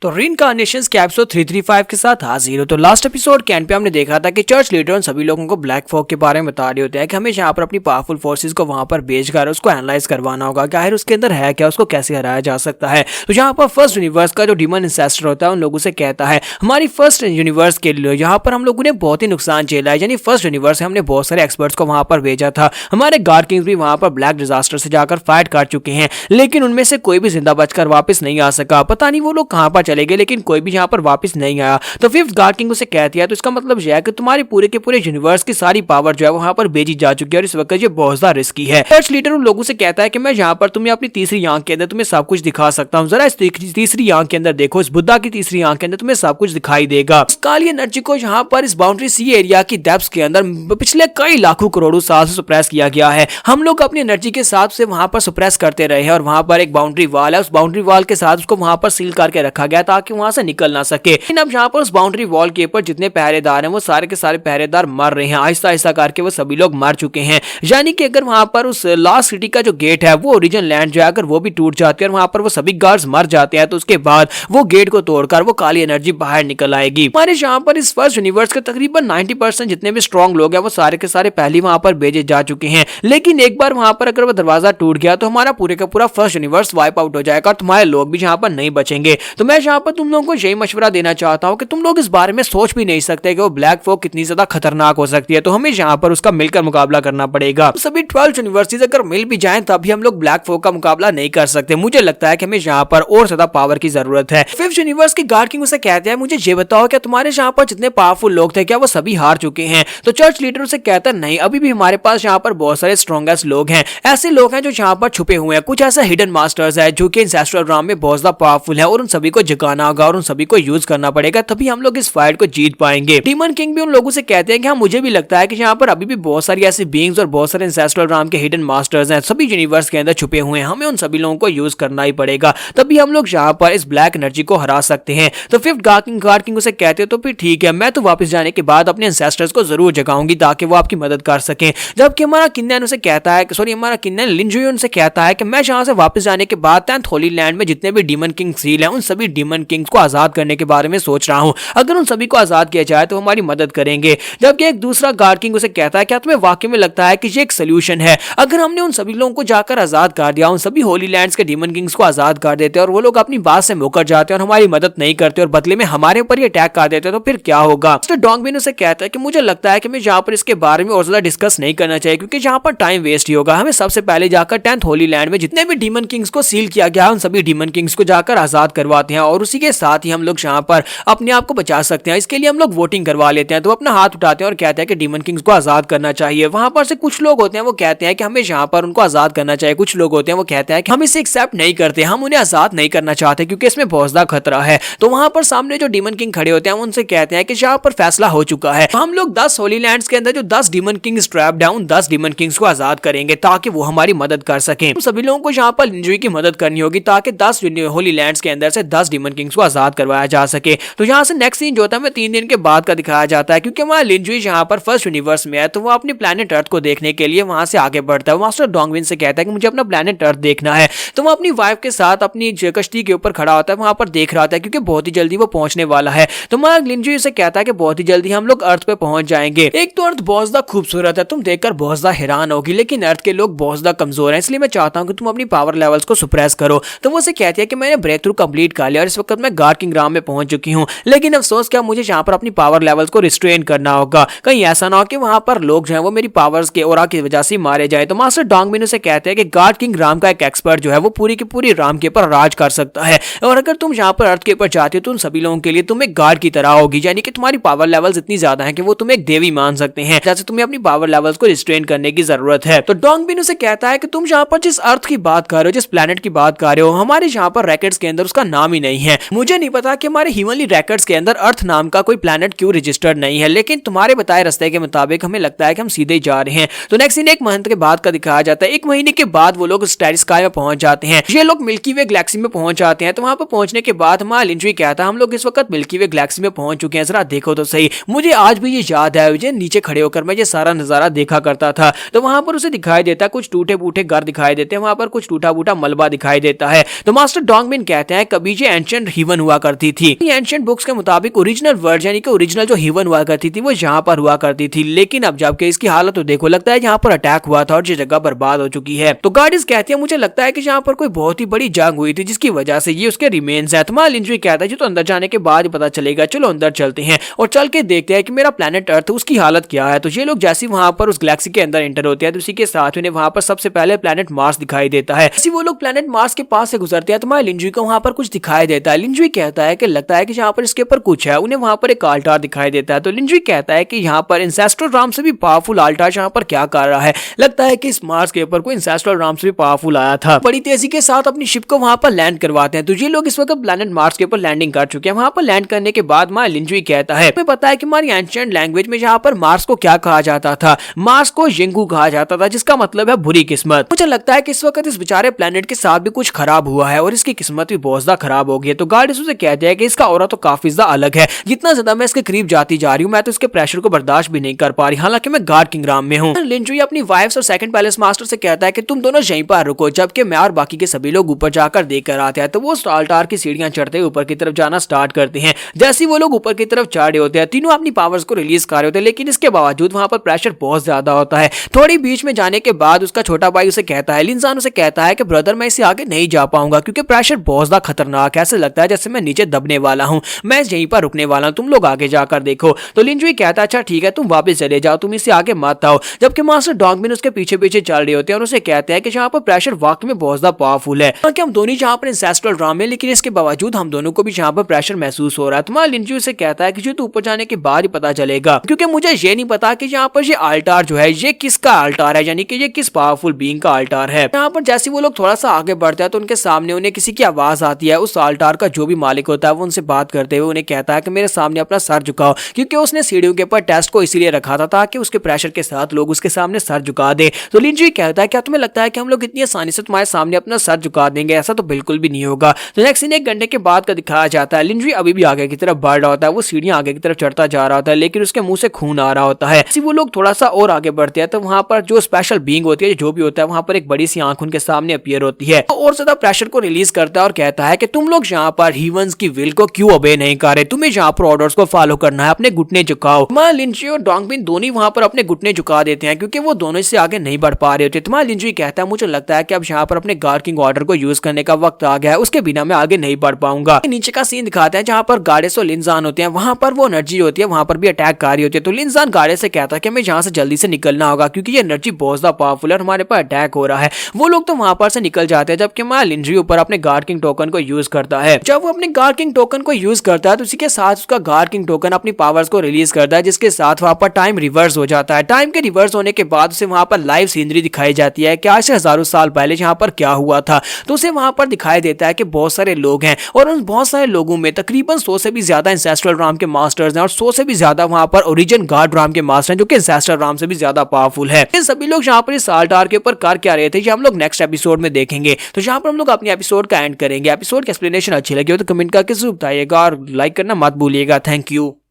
तो रीइंकार्नेशंस के एपिसोड 335 के साथ हाजिर हो। तो लास्ट एपिसोड के एंड पे हमने देखा था कि चर्च लीडर उन सभी लोगों को ब्लैक फॉग के बारे में बता रहे होते हैं कि हमें यहाँ पर अपनी पावरफुल फोर्सेस को वहां पर भेजकर उसको एनालाइज करवाना होगा कि आखिर उसके अंदर है क्या, उसको कैसे हराया जा सकता है। तो यहाँ पर फर्स्ट यूनिवर्स का जो डीमन इंसेस्टर होता है उन लोगों से कहता है हमारी फर्स्ट यूनिवर्स के लिए यहाँ पर हम लोगों ने बहुत ही नुकसान झेला है। यानी फर्स्ट यूनिवर्स हमने बहुत सारे एक्सपर्ट्स को वहां पर भेजा था, हमारे गार्ड किंग्स भी वहां पर ब्लैक डिजास्टर से जाकर फाइट कर चुके हैं, लेकिन उनमें से कोई भी जिंदा बचकर वापस नहीं आ सका। पता नहीं वो लोग कहां पर चले गए, लेकिन कोई यहाँ पर वापस नहीं आया। तो फिफ्थ गार्ड किंग उसे कहती है तो इसका मतलब यह है कि तुम्हारे पूरे के पूरे यूनिवर्स की सारी पावर जो है वहां पर भेजी जा चुकी है और इस वक्त ये बहुत ज्यादा रिस्की है। चर्च लीडर उन लोगों से कहता है कि मैं यहाँ पर तुम्हें अपनी तीसरी आंख के अंदर तुम्हें सब कुछ दिखा सकता हूँ, जरा इस तीसरी आंख के अंदर देखो, इस बुद्धा की तीसरी आंख के अंदर तुम्हें सब कुछ दिखाई देगा। इस काली एनर्जी को यहाँ पर इस बाउंड्री सी एरिया की डेप्थ्स के अंदर पिछले कई लाखों करोड़ों साल से सुप्रेस किया गया है। हम लोग अपनी एनर्जी के साथ से वहां पर सुप्रेस करते रहे हैं और वहां पर एक बाउंड्री वॉल है, उस बाउंड्री वॉल के साथ उसको वहां पर सील करके रखा गया ताकि वहां से निकल ना सके। अब यहाँ पर उस बाउंड्री वॉल के ऊपर जितने पहरेदार हैं वो सारे के सारे पहरेदार मर रहे हैं, आहिस्ता आहिस्ता करके वो सभी लोग मर चुके हैं। यानी कि अगर वहां पर उस लास्ट सिटी का जो गेट है वो ओरिजिन लैंड जो है अगर वो भी टूट जाती है और वहां पर वो सभी गार्ड्स मर जाते हैं तो उसके बाद वो गेट को तोड़कर वो काली एनर्जी बाहर निकल आएगी। हमारे यहाँ पर इस फर्स्ट यूनिवर्स के तकरीबन 90% जितने भी स्ट्रॉन्ग लोग हैं वो सारे के सारे पहले वहां पर भेजे जा चुके हैं, लेकिन एक बार वहां पर अगर वो दरवाजा टूट गया तो हमारा पूरे का पूरा फर्स्ट यूनिवर्स वाइप आउट हो जाएगा और तुम्हारे लोग भी यहाँ पर नहीं बचेंगे। तो मैं यहाँ पर तुम लोगों को यही मशवरा देना चाहता हूँ कि तुम लोग इस बारे में सोच भी नहीं सकते कि वो ब्लैक फॉग कितनी ज्यादा खतरनाक हो सकती है। तो हमें यहाँ पर उसका मिलकर मुकाबला करना पड़ेगा। सभी 12 यूनिवर्सिटीज अगर मिल भी जाएं तभी हम लोग ब्लैक फॉग का मुकाबला नहीं कर सकते। मुझे लगता है कि हमें यहाँ पर और ज्यादा पावर की जरूरत है। फिफ्थ यूनिवर्स के गार्ड किंग उसे कहते हैं मुझे ये बताओ क्या तुम्हारे यहाँ पर जितने पावरफुल लोग थे क्या वो सभी हार चुके हैं। तो चर्च लीडर उसे कहता है नहीं, अभी भी हमारे पास यहाँ पर बहुत सारे स्ट्रॉन्गेस्ट लोग हैं, ऐसे लोग हैं जो यहाँ पर छुपे हुए हैं, कुछ ऐसा हिडन मास्टर्स है जो कि इंसेस्ट्रल राम में बहुत ज्यादा पावरफुल है और उन सभी को जगाना होगा और उन सभी को यूज करना पड़ेगा, तभी हम लोग इस फाइट को जीत पाएंगे। डीमन किंग भी उन लोगों से कहते हैं कि हाँ मुझे भी लगता है कि यहाँ पर अभी भी बहुत सारी ऐसी बीइंग्स और बहुत सारे इंसेस्ट्रल राम के हिडन मास्टर्स हैं, सभी यूनिवर्स के अंदर छुपे हुए हैं, हमें उन सभी लोगों को यूज करना ही पड़ेगा, तभी हम लोग यहाँ पर इस ब्लैक एनर्जी को हरा सकते हैं। तो फिफ्थ गार्ड किंग उसे कहते हैं तो फिर ठीक है, मैं तो वापस जाने के बाद अपने इंसेस्टर्स को जरूर जगाऊंगी ताकि वो आपकी मदद कर सकें। जबकि हमारा किन्नन उसे कहता है हमारा किन्नन लिंजुई उनसे कहता है कि मैं यहाँ से वापस जाने के बाद 10th होली लैंड में जितने भी डीमन किंग सील हैं उन सभी डीमन किंग्स को आजाद करने के बारे में सोच रहा हूँ, अगर उन सभी को आजाद किया जाए तो हमारी मदद करेंगे। जबकि एक दूसरा गार्ड किंग उसे कहता है क्या तुम्हें वाकई में लगता है कि ये एक सोल्यूशन है, अगर हमने उन सभी लोगों को जाकर आजाद कर दिया, उन सभी होली लैंड्स के डीमन किंग्स को आजाद कर देते और वो लोग अपनी बात से मुकर जाते और हमारी मदद नहीं करते और बदले में हमारे ऊपर ही अटैक कर देते तो फिर क्या होगा। मिस्टर डोंगबिन उसे कहता है कि मुझे लगता है कि मैं यहाँ पर इसके बारे में और ज्यादा डिस्कस नहीं करना चाहिए क्योंकि यहाँ पर टाइम वेस्ट ही होगा। हमें सबसे पहले जाकर 10th होली लैंड में जितने भी डीमन किंग्स को सील किया गया उन सभी डीमन किंग्स को जाकर आजाद करवाते हैं और उसी के साथ ही हम लोग यहाँ पर अपने आप को बचा सकते हैं। इसके लिए हम लोग वोटिंग करवा लेते हैं, तो अपना हाथ उठाते हैं और कहते हैं कि डीमन किंग्स को आजाद करना चाहिए। वहां पर से कुछ लोग होते हैं वो कहते हैं कि हमें यहाँ पर उनको आजाद करना चाहिए, कुछ लोग होते हैं वो कहते हैं कि हम इसे एक्सेप्ट नहीं करते, हम उन्हें आजाद नहीं करना चाहते क्योंकि इसमें बहुत ज्यादा खतरा है। तो वहां पर सामने जो डीमन किंग खड़े होते हैं उनसे कहते हैं कि यहाँ पर फैसला हो चुका है, हम लोग 10 होली लैंड्स के अंदर जो 10 डीमन किंग्स ट्रैप्ड हैं उन 10 डीमन किंग्स को आजाद करेंगे ताकि वो हमारी मदद कर सकें। सभी लोगों को यहाँ पर लिंजुई की मदद करनी होगी ताकि 10 होली लैंड्स के अंदर से 10 डीमन किंग्स को आजाद करवाया जा सके। तो यहाँ से नेक्स्ट सीन जो होता है 3 दिन के बाद का दिखाया जाता है क्योंकि हमारा लिंजुई यहाँ पर फर्स्ट यूनिवर्स में है तो वो अपनी प्लेनेट अर्थ को देखने के लिए वहां से आगे बढ़ता है। मास्टर डोंगबिन से कहता है कि मुझे अपना प्लेनेट अर्थ देखना है, तो वो अपनी वाइफ के साथ अपनी कश्ती के ऊपर खड़ा होता है, वहां पर देख रहा होता है क्योंकि बहुत ही जल्दी वो पहुंचने वाला है। तो हमारा लिंजुई से कहता है कि बहुत ही जल्दी हम लोग अर्थ पे पहुंच जाएंगे। एक तो अर्थ बहुत ज्यादा खूबसूरत है, तुम देखकर बहुत ज्यादा हैरान होगी, लेकिन अर्थ के लोग बहुत ज्यादा कमजोर हैं, इसलिए मैं चाहता हूँ कि तुम अपनी पावर लेवल्स को सुप्रेस करो। तो वो से कहती है कि मैंने ब्रेक थ्रू कंप्लीट कर लिया और इस वक्त मैं गार्ड किंग राम में पहुंच चुकी हूँ, लेकिन अफसोस क्या मुझे यहाँ पर अपनी पावर लेवल्स को रिस्ट्रेन करना होगा, कहीं ऐसा ना हो कि वहां पर लोग जो है वो मेरी पावर्स के ओरा की वजह से मारे जाए। तो मास्टर डोंगबिन उसे कहते हैं कि गार्ड किंग राम का एक एक्सपर्ट जो है वो पूरी की पूरी राम के ऊपर राज कर सकता है और अगर तुम यहाँ पर अर्थ के ऊपर जाते हो तो उन सभी लोगों के लिए तुम एक गार्ड की तरह होगी, यानी कि तुम्हारी पावर लेवल्स इतनी ज्यादा है कि वो तुम्हें एक देवी मान सकते हैं, जैसे तुम्हें अपनी पावर लेवल्स को रिस्ट्रेन करने की जरूरत है। तो डोंगबिन उसे कहता है कि तुम यहाँ पर जिस अर्थ की बात कर रहे हो, जिस प्लेनेट की बात कर रहे हो, हमारे यहाँ पर रैकेट्स के अंदर उसका नाम ही नहीं है। मुझे नहीं पता कि हमारे हिमनली रैकेट्स के अंदर अर्थ नाम का कोई प्लेनेट क्यों रजिस्टर्ड नहीं है, लेकिन तुम्हारे बताए रास्ते के मुताबिक हमें लगता है कि हम सीधे जा रहे हैं। तो नेक्स्ट सीन 1 महीने के बाद का दिखाया जाता है। 1 महीने के बाद वो लोग स्टार स्काई में पहुंच जाते हैं, ये लोग मिल्की वे गैलेक्सी में पहुंच जाते हैं। तो वहां पर पहुंचने के बाद हमारा लिंजुई कहता है हम लोग इस वक्त मिल्की वे गैलेक्सी में पहुंच चुके हैं, जरा देखो तो सही, मुझे आज भी ये याद है, मुझे नीचे खड़े होकर मैं ये सारा नजारा देखा करता था। तो वहां पर उसे दिखाई देता है कुछ टूटे फूटे घर दिखाई देते हैं, वहां पर कुछ टूटा फूटा मलबा दिखाई देता है। तो मास्टर डोंगबिन कहते हैं कभी ये एंशिएंट हीवन हुआ करती थी। एंशिएंट बुक्स के मुताबिक ओरिजिनल वर्ल्ड यानी कि ओरिजिनल जो हीवन हुआ करती थी वो यहाँ पर हुआ करती थी, लेकिन अब जबकि इसकी हालत तो देखो, लगता है यहाँ पर अटैक हुआ था और ये जगह बर्बाद हो चुकी है। तो गार्डियंस कहती है मुझे लगता है कि यहाँ पर कोई बहुत ही बड़ी जंग हुई थी जिसकी वजह से ये उसके रिमेन्स है। तुम्हारा लिंजुई कहता है जो तो अंदर जाने के बाद पता चलेगा, चलो अंदर चलते हैं और चल के देखते हैं कि मेरा प्लेनेट अर्थ उसकी हालत क्या है। तो ये लोग जैसे वहां पर उस गैलेक्सी के अंदर एंटर होते हैं तो उसी के साथ उन्हें वहां पर सबसे पहले प्लेनेट मार्स दिखाई देता है। जैसे वो लोग प्लेनेट मार्स के पास से गुजरते हैं तुम्हारे लिंजुई को वहां पर कुछ दिखाई देता है। लिंजुई कहता है कि लगता है कि यहाँ पर इसके ऊपर कुछ है, उन्हें वहां पर एक आल्टार दिखाई देता है। तो लिंजुई कहता है कि यहाँ पर इंसेस्ट्रल राम से भी पावरफुल आल्टार यहाँ पर क्या कर रहा है। लगता है कि इस मार्स के ऊपर कोई इंसेस्ट्रल राम से भी पावरफुल आया था। बड़ी तेजी के साथ अपनी शिप को वहां पर लैंड करवाते हैं। तो ये लोग इस वक्त प्लेनेट मार्स के ऊपर लैंडिंग कर चुके हैं। वहां पर लैंड करने के बाद मां लिंजुई कहता है हमें पता है कि हमारी एंशिएंट लैंग्वेज में यहाँ पर मार्स को क्या कहा जाता था, मार्स को यिंगू कहा जाता था, जिसका मतलब है बुरी किस्मत। मुझे लगता है कि इस वक्त इस बेचारे प्लेनेट के साथ भी कुछ खराब हुआ है और इसकी किस्मत भी बहुत ज्यादा खराब हो गई है। तो गार्डियंस उसे कहते हैं कि इसका ऑरा तो काफी ज्यादा अलग है, जितना ज्यादा मैं इसके करीब जाती जा रही हूँ मैं तो इसके प्रेशर को बर्दाश्त भी नहीं कर पा रही, हालांकि मैं गार्ड किंगडम में हूँ। लिंजुई अपनी वाइफ्स और सेकंड पैलेस मास्टर से कहता है कि तुम दोनों यहीं पर रुको जबकि मैं और बाकी के सभी लोग ऊपर जाकर देख कर आते हैं। तो वो आल्टार की सीढ़ियां चढ़ते ऊपर की तरफ जाना स्टार्ट करते हैं। जैसे वो लोग ऊपर की तरफ चढ़ रहे होते हैं तीनों अपनी पावर्स को रिलीज कर रहे होते हैं, लेकिन इसके बावजूद वहां पर प्रेशर बहुत ज्यादा होता है। थोड़ी बीच में जाने के बाद उसका छोटा भाई उसे कहता है, लिंजान उसे कहता है कि ब्रदर मैं इससे आगे नहीं जा पाऊंगा क्योंकि प्रेशर बहुत ज्यादा खतरनाक है, ऐसे लगता है जैसे मैं नीचे दबने वाला हूं, मैं यहीं पर रुकने वाला हूं, तुम लोग आगे जाकर देखो। तो लिंजुई कहता है अच्छा ठीक है तुम वापस चले जाओ, तुम इससे आगे मत आओ। जबकि मास्टर डोंगबिन उसके पीछे पीछे चल रहे होते हैं और उसे कहते हैं कि यहाँ पर प्रेशर वाकई में बहुत ज्यादा पावरफुल है, क्योंकि हम दोनों यहाँ पर इंसेस्ट्रल राम है, लेकिन इसके बावजूद हम दोनों को भी यहाँ पर प्रेशर महसूस हो रहा है। तुम्हारा लिंजुई से कहता है कि जो तू ऊपर जाने के बाद ही पता चलेगा, क्योंकि मुझे ये नहीं पता कि यहाँ पर ये आल्टार जो है ये किसका आल्टार है, यानी कि ये किस पावरफुल बीइंग का आल्टार है। यहाँ पर जैसे वो लोग थोड़ा सा आगे बढ़ते हैं तो उनके सामने उन्हें किसी की आवाज आती है। उस आल्टार का जो भी मालिक होता है वो उनसे बात करते हुए उन्हें कहता है कि मेरे सामने अपना सर झुकाओ, क्योंकि उसने सीढ़ियों के ऊपर टेस्ट को इसीलिए रखा था ताकि उसके प्रेशर के साथ लोग उसके सामने सर झुका दे। तो लिंजुई कहता है क्या तुम्हें लगता है कि हम लोग इतनी आसानी से तुम्हारे सामने अपना सर झुका देंगे? ऐसा तो बिल्कुल भी नहीं होगा। तो नेक्स्ट सीन 1 घंटे के बाद का दिखाया जाता है। लिंजुई अभी भी आगे की तरफ बढ़ रहा होता है, वो सीढ़ियां आगे की तरफ चढ़ता जा रहा होता है, लेकिन उसके मुंह से खून आ रहा होता है। वो लोग थोड़ा सा और आगे बढ़ते हैं तो वहां पर जो स्पेशल बीइंग होती है जो भी होता है वहां पर एक बड़ी सी आंख उनके सामने अपीयर होती है और ज्यादा प्रेशर को रिलीज करता है और कहता है कि तुम लोग यहाँ पर हीवंस की विल को क्यों ओबे नहीं कर रहे, तुम्हें यहाँ पर ऑर्डर्स को फॉलो करना है, अपने घुटने झुकाओ। तुम्हारा लिंजुई और डोंगबिन दोनों वहां पर अपने घुटने झुका देते हैं क्योंकि वो दोनों इससे आगे नहीं बढ़ पा रहे होते। तुम्हारा लिंजुई कहता है मुझे लगता है कि अब यहाँ पर अपने गार्ड किंग ऑर्डर को यूज करने का वक्त आ गया है, उसके बिना मैं आगे नहीं बढ़ पाऊंगा। नीचे का सीन दिखाते हैं जहाँ पर गार्डेस और लिंजान होते हैं, वहां पर वो एनर्जी होती है, वहां पर भी अटैक कर रही होती है। तो लिंजान गार्डेस से कहता है कि हमें यहाँ से जल्दी से निकलना होगा क्योंकि ये एनर्जी बहुत ज्यादा पावरफुल है और हमारे पास अटैक हो रहा है। वो लोग तो वहां पर से निकल जाते हैं जबकि मैं लिंजुई ऊपर अपने गार्ड किंग टोकन को यूज करता है। जब वो अपने गार्ड किंग टोकन को यूज करता है तो उसी के साथ उसका गार्ड किंग टोकन अपनी पावर्स को रिलीज करता है, जिसके साथ वहां पर टाइम रिवर्स हो जाता है। टाइम के रिवर्स होने के बाद उसे वहां पर लाइव सीनरी दिखाई जाती है कि आज से हजारों साल पहले यहाँ पर क्या हुआ था। तो उसे वहां पर दिखाई देता है कि बहुत सारे लोग हैं और उन बहुत सारे लोगों में तकरीबन 100 से भी ज्यादा इंसेस्ट्रल राम के मास्टर्स हैं और 100 से भी ज्यादा वहां पर ओरिजिन गार्ड राम के मास्टर हैं जो कि इंसेस्ट्रल राम से भी ज्यादा पावरफुल है। ये सभी लोग यहाँ पर इस आल्टार के ऊपर कर क्या रहे थे ये हम लोग नेक्स्ट एपिसोड में देखेंगे। तो यहाँ पर हम लोग अपनी एपिसोड का एंड करेंगे। एपिसोड की एक्सप्लेनेशन अच्छी लगी हो तो कमेंट करके जरूर बताइएगा और लाइक करना मत भूलिएगा। Thank you.